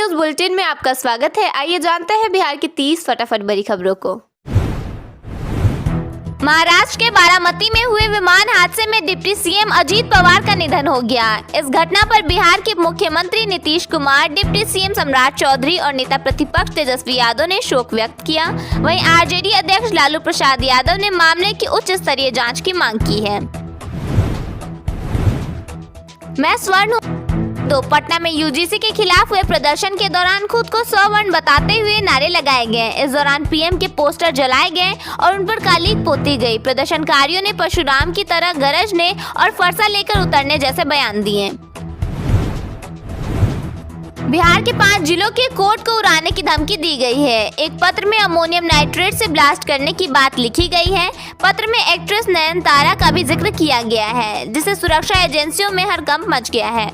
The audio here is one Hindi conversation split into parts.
न्यूज बुलेटिन में आपका स्वागत है। आइए जानते हैं बिहार की 30 फटाफट बड़ी खबरों को। महाराष्ट्र के बारामती में हुए विमान हादसे में डिप्टी सीएम अजीत पवार का निधन हो गया। इस घटना पर बिहार के मुख्यमंत्री नीतीश कुमार, डिप्टी सीएम सम्राट चौधरी और नेता प्रतिपक्ष तेजस्वी यादव ने शोक व्यक्त किया। वहीं आरजेडी अध्यक्ष लालू प्रसाद यादव ने मामले की उच्च स्तरीय जांच की मांग की है। मैं स्वर्ण हूँ। पटना में यूजीसी के खिलाफ हुए प्रदर्शन के दौरान खुद को स्वर्ण बताते हुए नारे लगाए गए। इस दौरान पीएम के पोस्टर जलाए गए और उन पर कालीक पोती गई। प्रदर्शनकारियों ने परशुराम की तरह गरजने और फरसा लेकर उतरने जैसे बयान दिए। बिहार के 5 जिलों के कोर्ट को उड़ाने की धमकी दी गई है। एक पत्र में अमोनियम नाइट्रेट से ब्लास्ट करने की बात लिखी गई है। पत्र में एक्ट्रेस नयनतारा का भी जिक्र किया गया है, जिससे सुरक्षा एजेंसियों में हड़कंप मच गया है।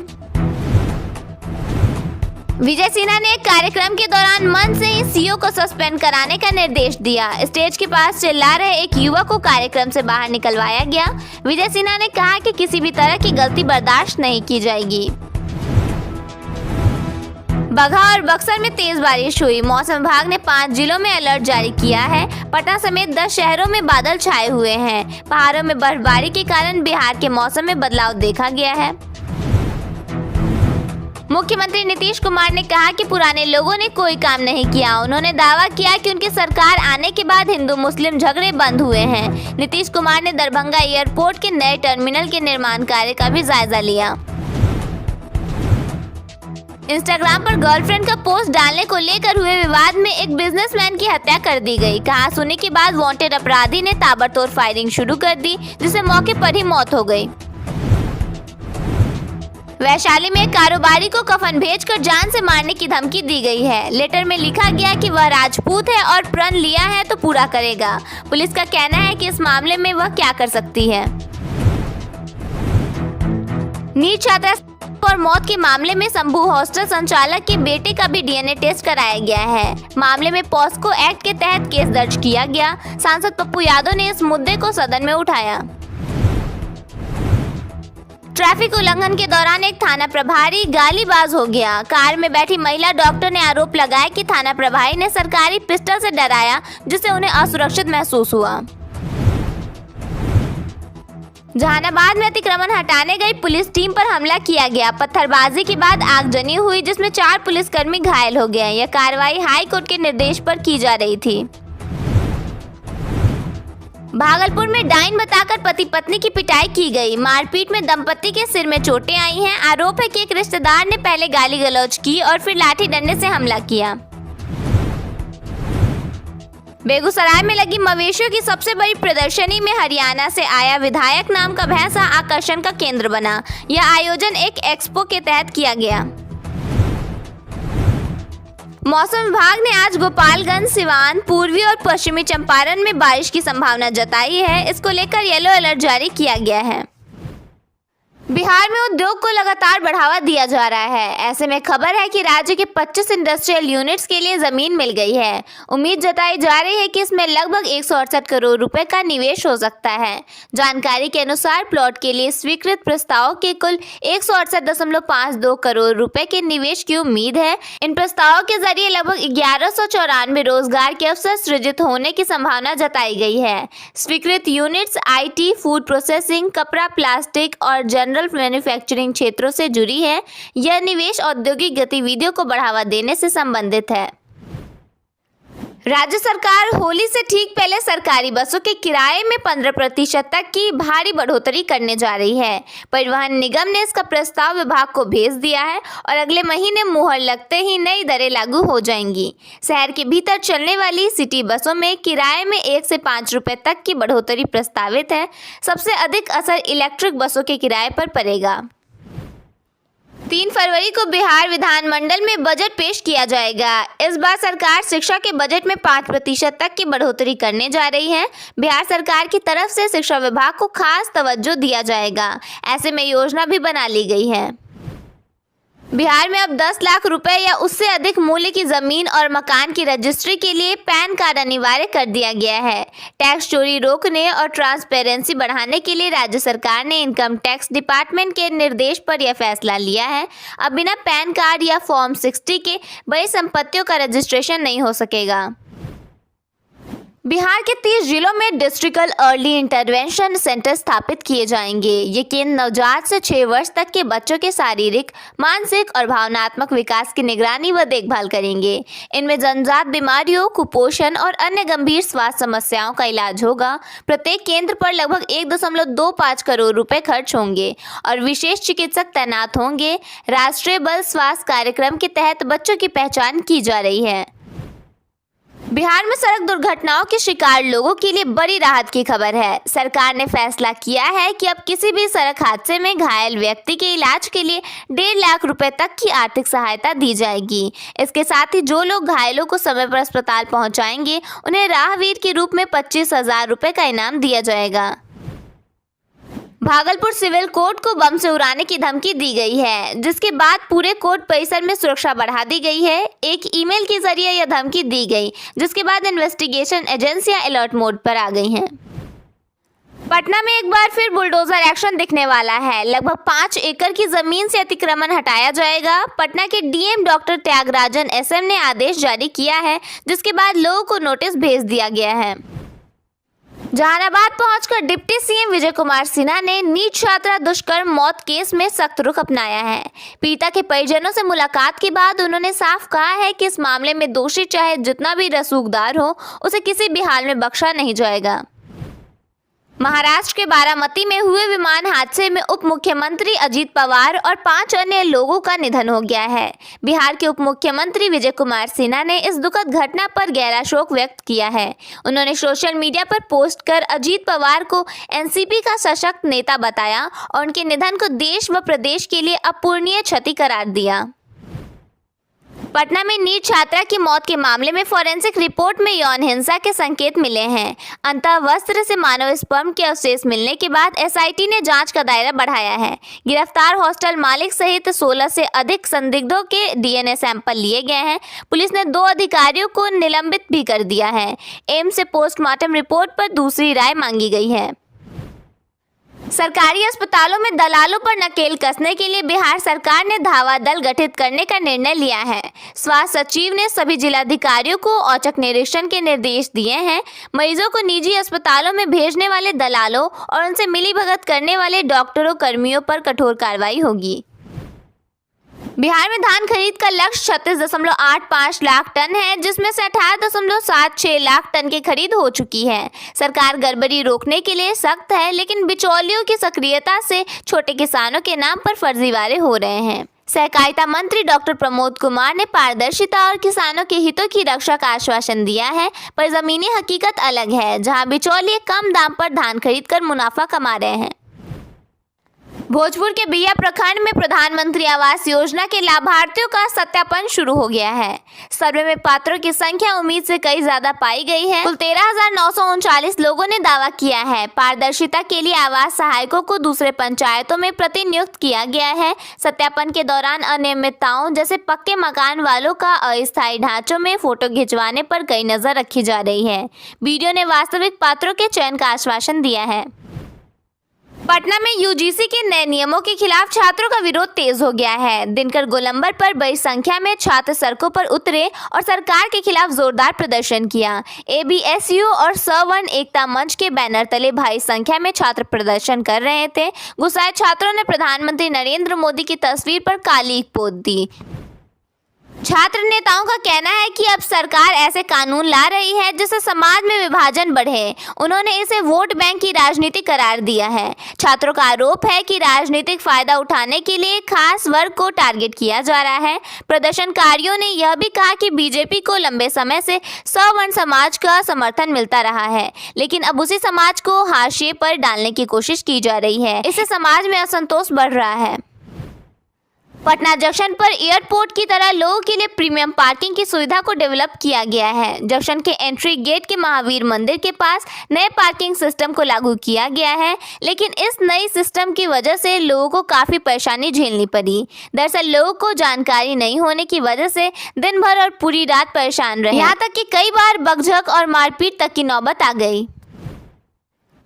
विजय सिन्हा ने एक कार्यक्रम के दौरान मंच से ही सीओ को सस्पेंड कराने का निर्देश दिया। स्टेज के पास चिल्ला रहे एक युवक को कार्यक्रम से बाहर निकलवाया गया। विजय सिन्हा ने कहा कि किसी भी तरह की गलती बर्दाश्त नहीं की जाएगी। बगहा और बक्सर में तेज बारिश हुई। मौसम विभाग ने 5 जिलों में अलर्ट जारी किया है। पटना समेत 10 शहरों में बादल छाए हुए हैं। पहाड़ों में बर्फबारी के कारण बिहार के मौसम में बदलाव देखा गया है। मुख्यमंत्री नीतीश कुमार ने कहा कि पुराने लोगों ने कोई काम नहीं किया। उन्होंने दावा किया कि उनकी सरकार आने के बाद हिंदू मुस्लिम झगड़े बंद हुए हैं। नीतीश कुमार ने दरभंगा एयरपोर्ट के नए टर्मिनल के निर्माण कार्य का भी जायजा लिया। इंस्टाग्राम पर गर्लफ्रेंड का पोस्ट डालने को लेकर हुए विवाद में एक बिजनेसमैन की हत्या कर दी गई। कहासुनी के बाद वांटेड अपराधी ने ताबड़तोड़ फायरिंग शुरू कर दी, जिससे मौके पर ही मौत हो गई। वैशाली में कारोबारी को कफन भेजकर जान से मारने की धमकी दी गई है। लेटर में लिखा गया कि वह राजपूत है और प्रण लिया है तो पूरा करेगा। पुलिस का कहना है कि इस मामले में वह क्या कर सकती है। नीट छात्रा और मौत के मामले में शंभू हॉस्टल संचालक के बेटे का भी डीएनए टेस्ट कराया गया है। मामले में पॉस्को एक्ट के तहत केस दर्ज किया गया। सांसद पप्पू यादव ने इस मुद्दे को सदन में उठाया। ट्रैफिक उल्लंघन के दौरान एक थाना प्रभारी गालीबाज हो गया। कार में बैठी महिला डॉक्टर ने आरोप लगाया कि थाना प्रभारी ने सरकारी पिस्टल से डराया, जिससे उन्हें असुरक्षित महसूस हुआ। जहानाबाद में अतिक्रमण हटाने गई पुलिस टीम पर हमला किया गया। पत्थरबाजी के बाद आगजनी हुई, जिसमें 4 पुलिसकर्मी घायल हो गए। यह कार्रवाई हाई कोर्ट के निर्देश पर की जा रही थी। भागलपुर में डाइन बताकर पति पत्नी की पिटाई की गई। मारपीट में दंपति के सिर में चोटें आई हैं। आरोप है कि एक रिश्तेदार ने पहले गाली गलौज की और फिर लाठी डंडे से हमला किया। बेगूसराय में लगी मवेशियों की सबसे बड़ी प्रदर्शनी में हरियाणा से आया विधायक नाम का भैंसा आकर्षण का केंद्र बना। यह आयोजन एक एक्सपो के तहत किया गया। मौसम विभाग ने आज गोपालगंज, सिवान, पूर्वी और पश्चिमी चंपारण में बारिश की संभावना जताई है। इसको लेकर येलो अलर्ट जारी किया गया है। बिहार में उद्योग को लगातार बढ़ावा दिया जा रहा है। ऐसे में खबर है कि राज्य के 25 इंडस्ट्रियल यूनिट्स के लिए जमीन मिल गई है। उम्मीद जताई जा रही है कि इसमें लगभग 168 करोड़ रुपए का निवेश हो सकता है। जानकारी के अनुसार प्लॉट के लिए स्वीकृत प्रस्तावों के कुल 168.52 करोड़ रुपए के निवेश की उम्मीद है। इन प्रस्तावों के जरिए लगभग 1194 रोजगार के अवसर सृजित होने की संभावना जताई गई है। स्वीकृत यूनिट्स IT, फूड प्रोसेसिंग, कपड़ा, प्लास्टिक और जनरल मैन्युफैक्चरिंग क्षेत्रों से जुड़ी है। यह निवेश औद्योगिक गतिविधियों को बढ़ावा देने से संबंधित है। राज्य सरकार होली से ठीक पहले सरकारी बसों के किराए में 15% तक की भारी बढ़ोतरी करने जा रही है। परिवहन निगम ने इसका प्रस्ताव विभाग को भेज दिया है और अगले महीने मुहर लगते ही नई दरें लागू हो जाएंगी। शहर के भीतर चलने वाली सिटी बसों में किराए में 1 से 5 रुपए तक की बढ़ोतरी प्रस्तावित है। सबसे अधिक असर इलेक्ट्रिक बसों के किराए पर पड़ेगा। 3 फरवरी को बिहार विधानमंडल में बजट पेश किया जाएगा। इस बार सरकार शिक्षा के बजट में 5% तक की बढ़ोतरी करने जा रही है। बिहार सरकार की तरफ से शिक्षा विभाग को खास तवज्जो दिया जाएगा। ऐसे में योजना भी बना ली गई है। बिहार में अब 10 लाख रुपए या उससे अधिक मूल्य की जमीन और मकान की रजिस्ट्री के लिए पैन कार्ड अनिवार्य कर दिया गया है। टैक्स चोरी रोकने और ट्रांसपेरेंसी बढ़ाने के लिए राज्य सरकार ने इनकम टैक्स डिपार्टमेंट के निर्देश पर यह फैसला लिया है। अब बिना पैन कार्ड या फॉर्म 60 के बड़ी संपत्तियों का रजिस्ट्रेशन नहीं हो सकेगा। बिहार के 30 जिलों में डिस्ट्रिक्टल अर्ली इंटरवेंशन सेंटर स्थापित किए जाएंगे। ये केंद्र नवजात से 6 वर्ष तक के बच्चों के शारीरिक, मानसिक और भावनात्मक विकास की निगरानी व देखभाल करेंगे। इनमें जन्मजात बीमारियों, कुपोषण और अन्य गंभीर स्वास्थ्य समस्याओं का इलाज होगा। प्रत्येक केंद्र पर लगभग 1.25 करोड़ रुपए खर्च होंगे और विशेष चिकित्सक तैनात होंगे। राष्ट्रीय बाल स्वास्थ्य कार्यक्रम के तहत बच्चों की पहचान की जा रही है। बिहार में सड़क दुर्घटनाओं के शिकार लोगों के लिए बड़ी राहत की खबर है। सरकार ने फैसला किया है कि अब किसी भी सड़क हादसे में घायल व्यक्ति के इलाज के लिए 1.5 लाख रुपए तक की आर्थिक सहायता दी जाएगी। इसके साथ ही जो लोग घायलों को समय पर अस्पताल पहुंचाएंगे, उन्हें राहगीर के रूप में 25,000 रुपए का इनाम दिया जाएगा। भागलपुर सिविल कोर्ट को बम से उड़ाने की धमकी दी गई है, जिसके बाद पूरे कोर्ट परिसर में सुरक्षा बढ़ा दी गई है। एक ईमेल के जरिए यह धमकी दी गई, जिसके बाद इन्वेस्टिगेशन एजेंसियां अलर्ट मोड पर आ गई हैं। पटना में एक बार फिर बुलडोजर एक्शन दिखने वाला है। लगभग 5 एकड़ की जमीन से अतिक्रमण हटाया जाएगा। पटना के डीएम डॉक्टर त्यागराजन एसएम ने आदेश जारी किया है, जिसके बाद लोगों को नोटिस भेज दिया गया है। जहानाबाद पहुंचकर डिप्टी सीएम विजय कुमार सिन्हा ने नीट छात्रा दुष्कर्म मौत केस में सख्त रुख अपनाया है। पीड़िता के परिजनों से मुलाकात के बाद उन्होंने साफ कहा है कि इस मामले में दोषी चाहे जितना भी रसूखदार हो, उसे किसी भी हाल में बख्शा नहीं जाएगा। महाराष्ट्र के बारामती में हुए विमान हादसे में उप मुख्यमंत्री अजीत पवार और 5 अन्य लोगों का निधन हो गया है। बिहार के उप मुख्यमंत्री विजय कुमार सिन्हा ने इस दुखद घटना पर गहरा शोक व्यक्त किया है। उन्होंने सोशल मीडिया पर पोस्ट कर अजीत पवार को एनसीपी का सशक्त नेता बताया और उनके निधन को देश व प्रदेश के लिए अपूरणीय क्षति करार दिया। पटना में नीट छात्रा की मौत के मामले में फॉरेंसिक रिपोर्ट में यौन हिंसा के संकेत मिले हैं। अंतःवस्त्र से मानव स्पर्म के अवशेष मिलने के बाद एसआईटी ने जांच का दायरा बढ़ाया है। गिरफ्तार हॉस्टल मालिक सहित 16 से अधिक संदिग्धों के डीएनए सैंपल लिए गए हैं। पुलिस ने 2 अधिकारियों को निलंबित भी कर दिया है। एम्स से पोस्टमार्टम रिपोर्ट पर दूसरी राय मांगी गई है। सरकारी अस्पतालों में दलालों पर नकेल कसने के लिए बिहार सरकार ने धावा दल गठित करने का निर्णय लिया है। स्वास्थ्य सचिव ने सभी जिलाधिकारियों को औचक निरीक्षण के निर्देश दिए हैं। मरीजों को निजी अस्पतालों में भेजने वाले दलालों और उनसे मिलीभगत करने वाले डॉक्टरों कर्मियों पर कठोर कार्रवाई होगी। बिहार में धान खरीद का लक्ष्य 36.85 लाख टन है, जिसमें से 18.76 लाख टन की खरीद हो चुकी है। सरकार गड़बड़ी रोकने के लिए सख्त है, लेकिन बिचौलियों की सक्रियता से छोटे किसानों के नाम पर फर्जीवाड़े हो रहे हैं। सहकारिता मंत्री डॉक्टर प्रमोद कुमार ने पारदर्शिता और किसानों के हितों की रक्षा का आश्वासन दिया है, पर जमीनी हकीकत अलग है, जहां बिचौलिए कम दाम पर धान खरीद कर मुनाफा कमा रहे हैं। भोजपुर के बिया प्रखंड में प्रधानमंत्री आवास योजना के लाभार्थियों का सत्यापन शुरू हो गया है। सर्वे में पात्रों की संख्या उम्मीद से कई ज्यादा पाई गई है। कुल 13,939 लोगों ने दावा किया है। पारदर्शिता के लिए आवास सहायकों को दूसरे पंचायतों में प्रतिनियुक्त किया गया है। सत्यापन के दौरान अनियमितताओं जैसे पक्के मकान वालों का अस्थायी ढांचों में फोटो खिंचवाने पर कई नजर रखी जा रही है। वीडियो ने वास्तविक पात्रों के चयन का आश्वासन दिया है। पटना में यूजीसी के नए नियमों के खिलाफ छात्रों का विरोध तेज हो गया है। दिनकर गोलंबर पर बड़ी संख्या में छात्र सड़कों पर उतरे और सरकार के खिलाफ जोरदार प्रदर्शन किया। एबीएसयू और सवर्ण एकता मंच के बैनर तले भारी संख्या में छात्र प्रदर्शन कर रहे थे। गुस्साए छात्रों ने प्रधानमंत्री नरेंद्र मोदी की तस्वीर पर काली पोत दी। छात्र नेताओं का कहना है कि अब सरकार ऐसे कानून ला रही है जिससे समाज में विभाजन बढ़े। उन्होंने इसे वोट बैंक की राजनीति करार दिया है। छात्रों का आरोप है कि राजनीतिक फायदा उठाने के लिए खास वर्ग को टारगेट किया जा रहा है। प्रदर्शनकारियों ने यह भी कहा कि बीजेपी को लंबे समय से सवर्ण समाज का समर्थन मिलता रहा है, लेकिन अब उसी समाज को हाशिए पर डालने की कोशिश की जा रही है। इससे समाज में असंतोष बढ़ रहा है। पटना जंक्शन पर एयरपोर्ट की तरह लोगों के लिए प्रीमियम पार्किंग की सुविधा को डेवलप किया गया है। जंक्शन के एंट्री गेट के महावीर मंदिर के पास नए पार्किंग सिस्टम को लागू किया गया है, लेकिन इस नई सिस्टम की वजह से लोगों को काफी परेशानी झेलनी पड़ी। दरअसल लोगों को जानकारी नहीं होने की वजह से दिन भर और पूरी रात परेशान रहे, यहाँ तक कि कई बार बकझक और मारपीट तक की नौबत आ गई।